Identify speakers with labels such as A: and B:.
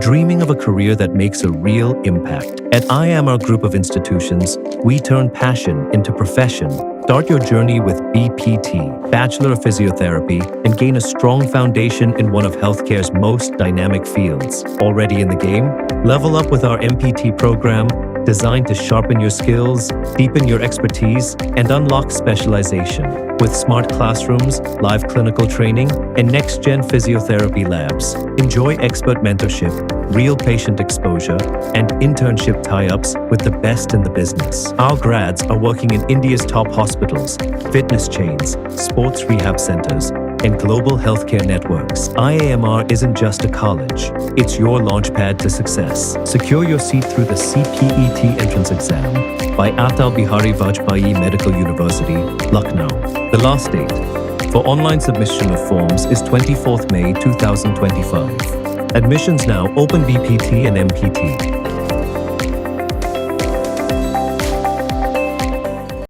A: Dreaming of a career that makes a real impact? At IAMR Group of Institutions, we turn passion into profession. Start your journey with BPT, Bachelor of Physiotherapy, and gain a strong foundation in one of healthcare's most dynamic fields. Already in the game? Level up with our MPT program, designed to sharpen your skills, deepen your expertise, and unlock specialization. With smart classrooms, live clinical training, and next-gen physiotherapy labs, enjoy expert mentorship, real patient exposure, and internship tie-ups with the best in the business. Our grads are working in India's top hospitals, fitness chains, sports rehab centers, and global healthcare networks. IAMR isn't just a college, it's your launchpad to success. Secure your seat through the CPET entrance exam by Atal Bihari Vajpayee Medical University, Lucknow. The last date for online submission of forms is 24th May 2025. Admissions now open BPT and MPT.